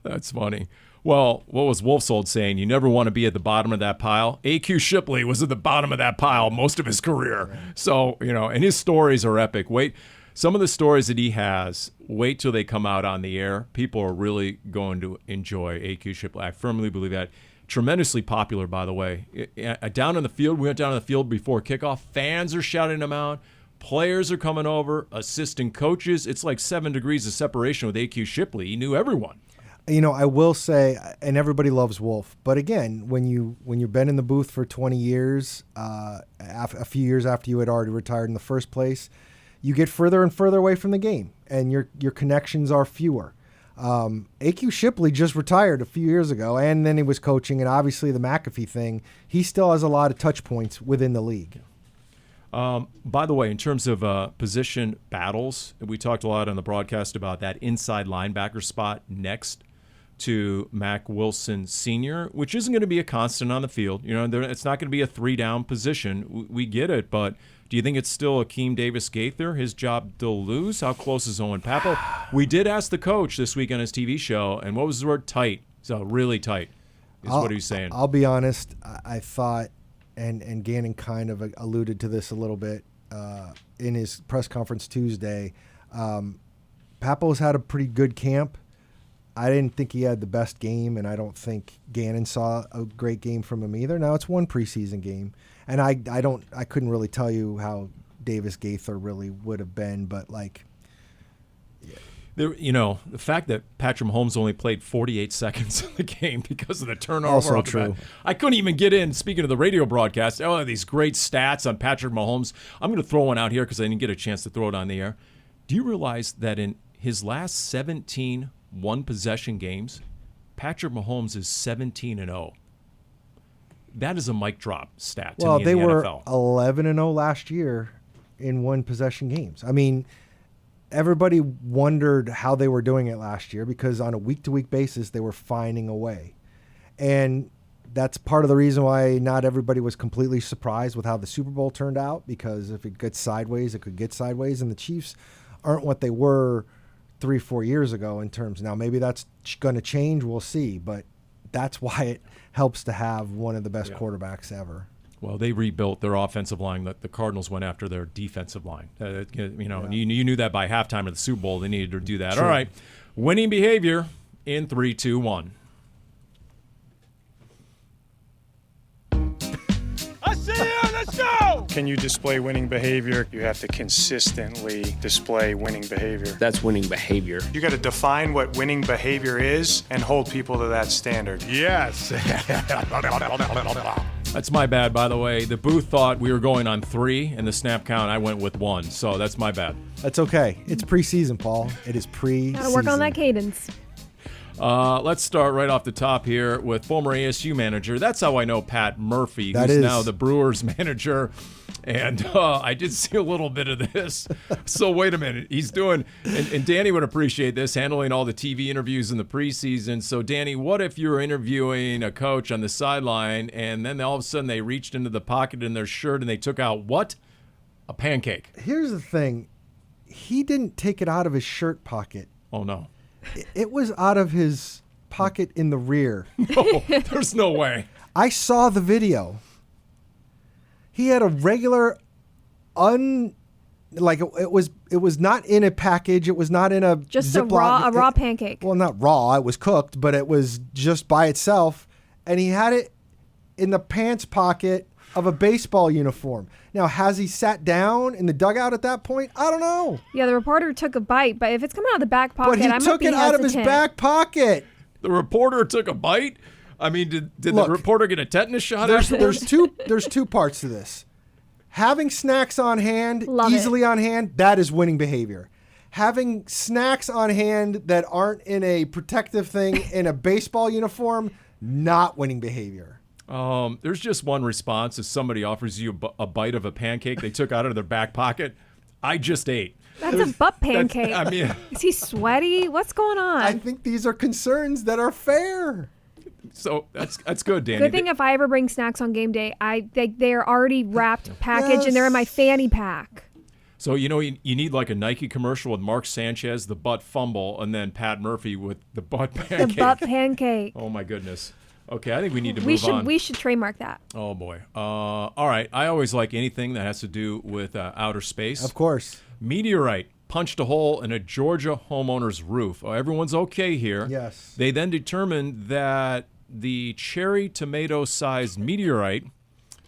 That's funny. Well, what was Wolfsold saying? You never want to be at the bottom of that pile. AQ Shipley was at the bottom of that pile most of his career. Right. So, and his stories are epic. Some of the stories that he has, wait till they come out on the air. People are really going to enjoy AQ Shipley. I firmly believe that. Tremendously popular, by the way. Down in the field, we went down in the field before kickoff. Fans are shouting him out. Players are coming over. Assistant coaches. It's like 7 degrees of separation with AQ Shipley. He knew everyone. I will say, and everybody loves Wolf, but again, when you've been in the booth for 20 years, a few years after you had already retired in the first place, you get further and further away from the game, and your connections are fewer. AQ Shipley just retired a few years ago, and then he was coaching, and obviously the McAfee thing, he still has a lot of touch points within the league. By the way, in terms of position battles, we talked a lot on the broadcast about that inside linebacker spot next to Mack Wilson Sr., which isn't going to be a constant on the field. It's not going to be a 3-down position. We get it, but do you think it's still Akeem Davis-Gaither, his job to lose? How close is Owen Pappo? We did ask the coach this week on his TV show, and what was the word? Tight. So really tight is what he's saying. I'll be honest. I thought, and Gannon kind of alluded to this a little bit in his press conference Tuesday, Papo's had a pretty good camp. I didn't think he had the best game, and I don't think Gannon saw a great game from him either. Now it's one preseason game, and I couldn't really tell you how Davis Gaither really would have been, but like, There, the fact that Patrick Mahomes only played 48 seconds in the game because of the turnover. Also true. I couldn't even get in. Speaking of the radio broadcast, these great stats on Patrick Mahomes. I'm going to throw one out here because I didn't get a chance to throw it on the air. Do you realize that in his last 17 one-possession games, Patrick Mahomes is 17-0? That is a mic drop stat to me in the NFL. Well, they were 11-0 last year in one-possession games. I mean, everybody wondered how they were doing it last year because on a week-to-week basis, they were finding a way. And that's part of the reason why not everybody was completely surprised with how the Super Bowl turned out, because if it gets sideways, it could get sideways. And the Chiefs aren't what they were 3-4 years ago in terms. Now, maybe that's going to change. We'll see. But that's why it helps to have one of the best quarterbacks ever. Well, they rebuilt their offensive line. The Cardinals went after their defensive line. And you knew that by halftime of the Super Bowl they needed to do that. True. All right, winning behavior in 3, 2, 1. I see you on the show! Can you display winning behavior? You have to consistently display winning behavior. That's winning behavior. You got to define what winning behavior is and hold people to that standard. Yes. That's my bad, by the way. The booth thought we were going on 3, and the snap count, I went with 1. So that's my bad. That's okay. It's preseason, Paul. It is preseason. Gotta work on that cadence. Let's start right off the top here with former ASU manager. That's how I know Pat Murphy, who's now the Brewers manager. And I did see a little bit of this. So wait a minute. He's doing, and Danny would appreciate this, handling all the TV interviews in the preseason. So, Danny, what if you were interviewing a coach on the sideline and then all of a sudden they reached into the pocket in their shirt and they took out what? A pancake. Here's the thing. He didn't take it out of his shirt pocket. Oh, no. It was out of his pocket in the rear. No, there's no way. I saw the video. He had a regular it was not in a package. It was not in a Just Ziploc. a raw pancake. Well, not raw. It was cooked, but it was just by itself. And he had it in the pants pocket of a baseball uniform. Now, has he sat down in the dugout at that point? I don't know. Yeah, the reporter took a bite, but if it's coming out of the back pocket, But he took it out of his back pocket. The reporter took a bite? I mean, did the reporter get a tetanus shot? There's two parts to this. Having snacks on hand, easily on hand, that is winning behavior. Having snacks on hand that aren't in a protective thing in a baseball uniform, not winning behavior. There's just one response. If somebody offers you a bite of a pancake they took out of their back pocket, I just ate. That's a butt pancake. I mean, is he sweaty? What's going on? I think these are concerns that are fair. So that's good, Danny. Good thing if I ever bring snacks on game day, they're already wrapped, packaged, and they're in my fanny pack. So, you need like a Nike commercial with Mark Sanchez, the butt fumble, and then Pat Murphy with the butt pancake. The butt pancake. Oh, my goodness. Okay, I think we need to move on. We should trademark that. Oh, boy. All right. I always like anything that has to do with outer space. Of course. Meteorite punched a hole in a Georgia homeowner's roof. Oh, everyone's okay here. Yes. They then determined that the cherry tomato-sized meteorite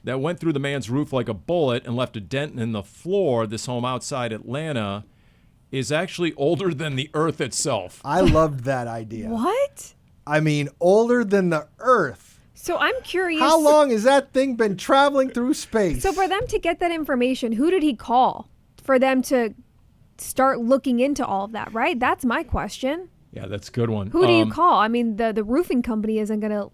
that went through the man's roof like a bullet and left a dent in the floor, this home outside Atlanta, is actually older than the Earth itself. I loved that idea. What? I mean, older than the Earth. So I'm curious. How long has that thing been traveling through space? So for them to get that information, who did he call for them to start looking into all of that, right? That's my question. Yeah, that's a good one. Who do you call? I mean, the roofing company isn't going to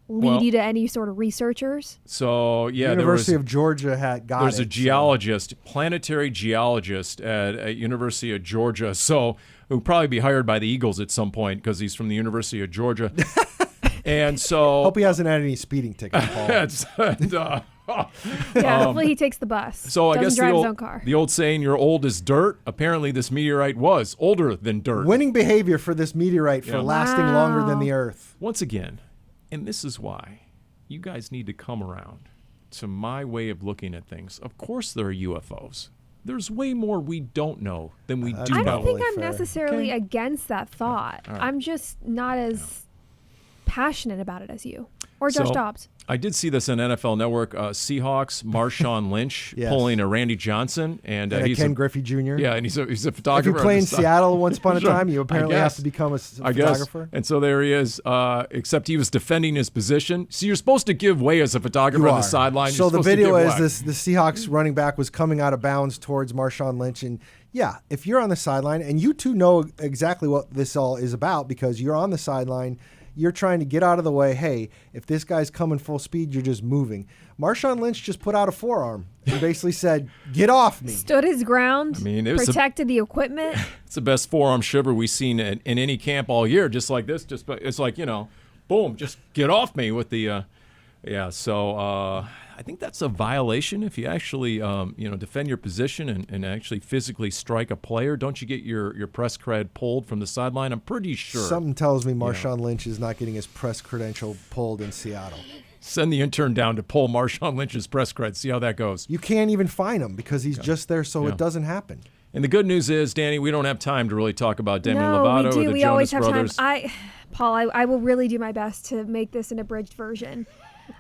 lead you to any sort of researchers. So, yeah. University of Georgia There's a geologist, planetary geologist at University of Georgia. So, who'll probably be hired by the Eagles at some point because he's from the University of Georgia. And so... Hope he hasn't had any speeding tickets, Paul. Hopefully he takes the bus. So I guess drive his own car. The old saying, "You're old as dirt." Apparently, this meteorite was older than dirt. Winning behavior for this meteorite for lasting longer than the Earth. Once again, and this is why you guys need to come around to my way of looking at things. Of course, there are UFOs. there's way more we don't know than we do know. I don't think Totally I'm fair. necessarily against that thought. All right. I'm just not as passionate about it as you or Josh So, Dobbs. I did see this on NFL Network. Seahawks, Marshawn Lynch Yes. pulling a Randy Johnson. And And he's Ken Griffey Jr. Yeah, and he's a If photographer. you play on in the side. Seattle once upon a Sure. time, you apparently I have guess. to become a I guess. photographer. And so there he is, except he was defending his position. So you're supposed to give way as a photographer You on the are. sideline. So You're the supposed to video give is way. the Seahawks running back was coming out of bounds towards Marshawn Lynch. And yeah, if you're on the sideline, and you two know exactly what this all is about because you're on the sideline, you're trying to get out of the way. Hey, if this guy's coming full speed, you're just moving. Marshawn Lynch just put out a forearm and basically said, "Get off me." Stood his ground, I mean, it was protected the equipment. It's the best forearm shiver we've seen in any camp all year, just like this. It's like, boom, just get off me with the So I think that's a violation if you actually defend your position and actually physically strike a player. Don't you get your press cred pulled from the sideline? I'm pretty sure. Something tells me Marshawn Lynch is not getting his press credential pulled in Seattle. Send the intern down to pull Marshawn Lynch's press cred. See how that goes. You can't even fine him because he's just there so Yeah. it doesn't happen. And the good news is, Danny, we don't have time to really talk about Demi No, Lovato we or do. the We Jonas always have Brothers. time. Paul, I will really do my best to make this an abridged version.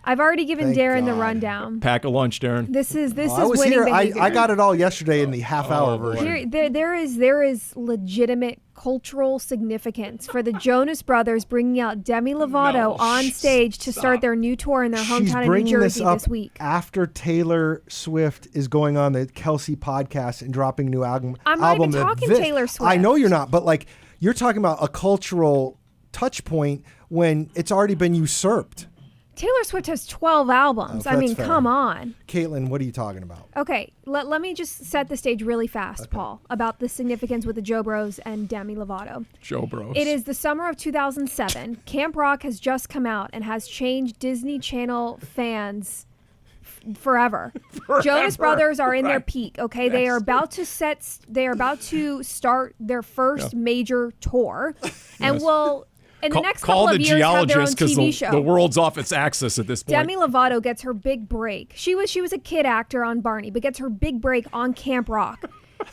I've already given Thank Darren the God. rundown. Pack a lunch, Darren. This is I was winning here. behavior. I got it all yesterday in the half-hour boy. version. There is legitimate cultural significance for the Jonas Brothers bringing out Demi Lovato on stage to start their new tour in their She's hometown in New bringing Jersey this up this week. after Taylor Swift is going on the Kelsey podcast and dropping a new album. I'm not even that talking Taylor Swift. I know you're not, but like you're talking about a cultural touch point when it's already been usurped. Taylor Swift has 12 albums. I that's mean, fair. come on. Caitlin, what are you talking about? Okay, let me just set the stage really fast, Paul, about the significance with the Joe Bros and Demi Lovato. Joe Bros. It is the summer of 2007. Camp Rock has just come out and has changed Disney Channel fans forever. Jonas Brothers are in their peak. Okay, they are about to start their first major tour, and will in the next couple call of the years have their own geologist because TV show. the world's off its axis at this point. Demi Lovato gets her big break. She was a kid actor on Barney, but gets her big break on Camp Rock.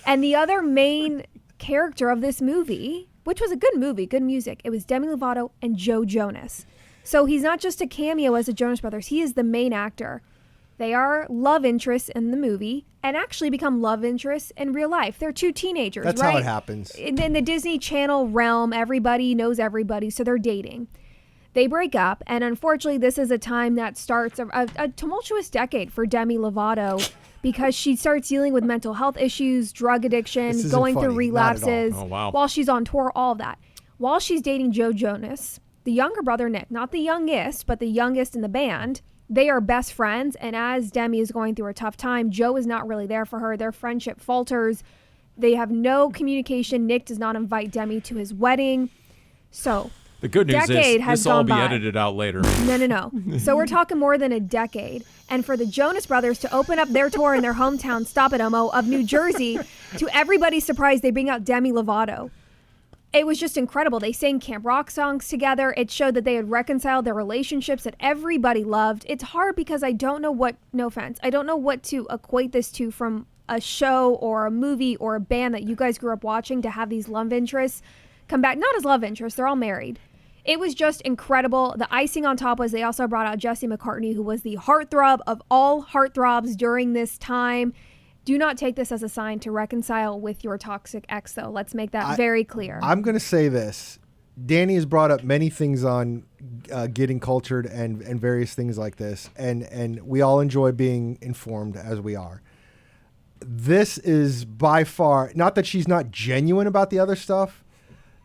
And the other main character of this movie, which was a good movie, good music, it was Demi Lovato and Joe Jonas. So he's not just a cameo as the Jonas Brothers. He is the main actor. They are love interests in the movie and actually become love interests in real life. They're two teenagers, That's right? how it happens. In the Disney Channel realm, everybody knows everybody, so they're dating. They break up, and unfortunately, this is a time that starts a tumultuous decade for Demi Lovato because she starts dealing with mental health issues, drug addiction, This isn't going through funny, not at all. relapses Oh, wow. while she's on tour, all of that. While she's dating Joe Jonas, the younger brother Nick, not the youngest, but the youngest in the band, they are best friends, and as Demi is going through a tough time, Joe is not really there for her. Their friendship falters. They have no communication. Nick does not invite Demi to his wedding. So the good news decade is has this will all be gone by. edited out later. No. So we're talking more than a decade. And for the Jonas Brothers to open up their tour in their hometown, Stop It Omo, of New Jersey, to everybody's surprise, they bring out Demi Lovato. It was just incredible. They sang Camp Rock songs together. It showed that they had reconciled their relationships that everybody loved. It's hard because I don't know what, no offense, I don't know what to equate this to from a show or a movie or a band that you guys grew up watching to have these love interests come back. Not as love interests, they're all married. It was just incredible. The icing on top was they also brought out Jesse McCartney, who was the heartthrob of all heartthrobs during this time. Do not take this as a sign to reconcile with your toxic ex, though. Let's make that very clear. I'm going to say this. Danny has brought up many things on getting cultured and various things like this, and we all enjoy being informed as we are. This is by far, not that she's not genuine about the other stuff,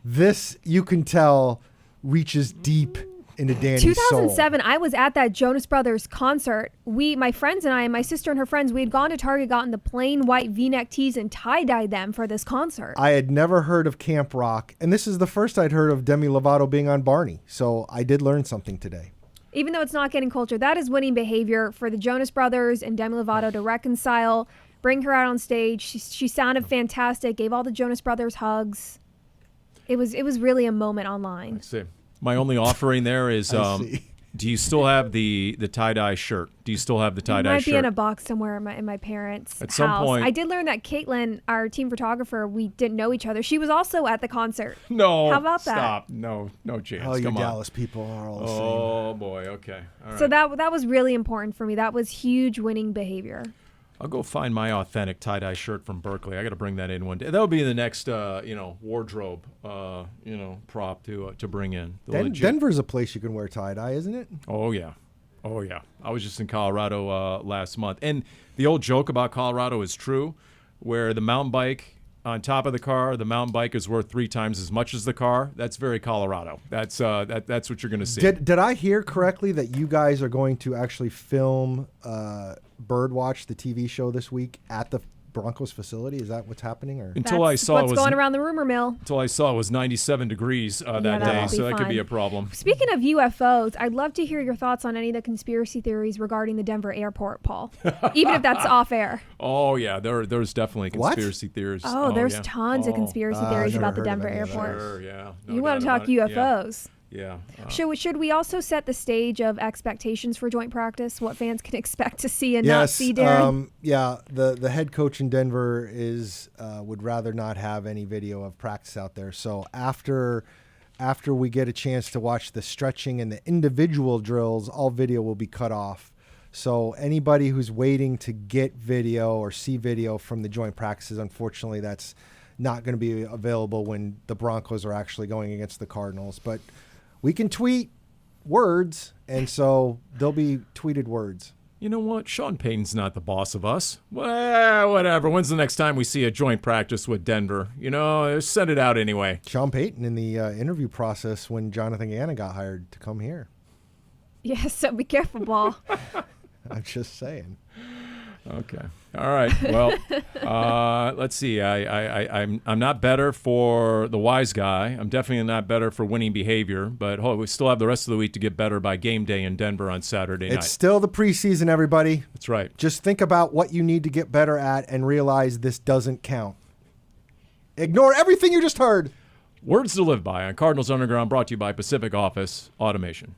this, you can tell, reaches deep into Dani's 2007, soul. I was at that Jonas Brothers concert. My friends and I, and my sister and her friends, we had gone to Target, gotten the plain white V-neck tees and tie-dyed them for this concert. I had never heard of Camp Rock, and this is the first I'd heard of Demi Lovato being on Barney, so I did learn something today. Even though it's not getting culture, that is winning behavior for the Jonas Brothers and Demi Lovato to reconcile, bring her out on stage. She sounded fantastic, gave all the Jonas Brothers hugs. It was really a moment online. See, my only offering there is Do you still have the tie-dye shirt? Do you still have the tie-dye shirt? It might be in a box somewhere in my parents' At house. some point. I did learn that Caitlin, our team photographer, we didn't know each other. She was also at the concert. No. How about that? Stop. No chance. Oh, you Come on. Dallas people are all the same. Oh, boy. Okay. All right. So that was really important for me. That was huge winning behavior. I'll go find my authentic tie-dye shirt from Berkeley. I got to bring that in one day. That'll be the next, wardrobe, prop to bring in. Denver's a place you can wear tie-dye, isn't it? Oh, yeah. I was just in Colorado last month. And the old joke about Colorado is true, where the mountain bike on top of the car, the mountain bike is worth 3 times as much as the car. That's very Colorado. That's what you're going to see. Did I hear correctly that you guys are going to actually film Birdwatch, the TV show, this week at the Broncos facility? Is that what's happening? Or That's what's going around the rumor mill. Until I saw it was 97 degrees that day, so that could be a problem. Speaking of UFOs, I'd love to hear your thoughts on any of the conspiracy theories regarding the Denver airport, Paul, even if that's off air. Oh, yeah, there's definitely conspiracy theories. Oh, there's tons of conspiracy theories about the Denver airport. Sure, yeah. No you want to talk UFOs. Yeah. Should we also set the stage of expectations for joint practice? What fans can expect to see and not see, Darren? The head coach in Denver would rather not have any video of practice out there. So after we get a chance to watch the stretching and the individual drills, all video will be cut off. So anybody who's waiting to get video or see video from the joint practices, unfortunately, that's not going to be available when the Broncos are actually going against the Cardinals. But we can tweet words, and so there'll be tweeted words. You know what? Sean Payton's not the boss of us. Well, whatever. When's the next time we see a joint practice with Denver? Send it out anyway. Sean Payton in the interview process when Jonathan Gannon got hired to come here. Yeah, so be careful, Paul. I'm just saying. Okay. All right. Well, let's see. I'm not better for the wise guy. I'm definitely not better for winning behavior. But we still have the rest of the week to get better by game day in Denver on Saturday night. It's still the preseason, everybody. That's right. Just think about what you need to get better at and realize this doesn't count. Ignore everything you just heard. Words to live by on Cardinals Underground, brought to you by Pacific Office Automation.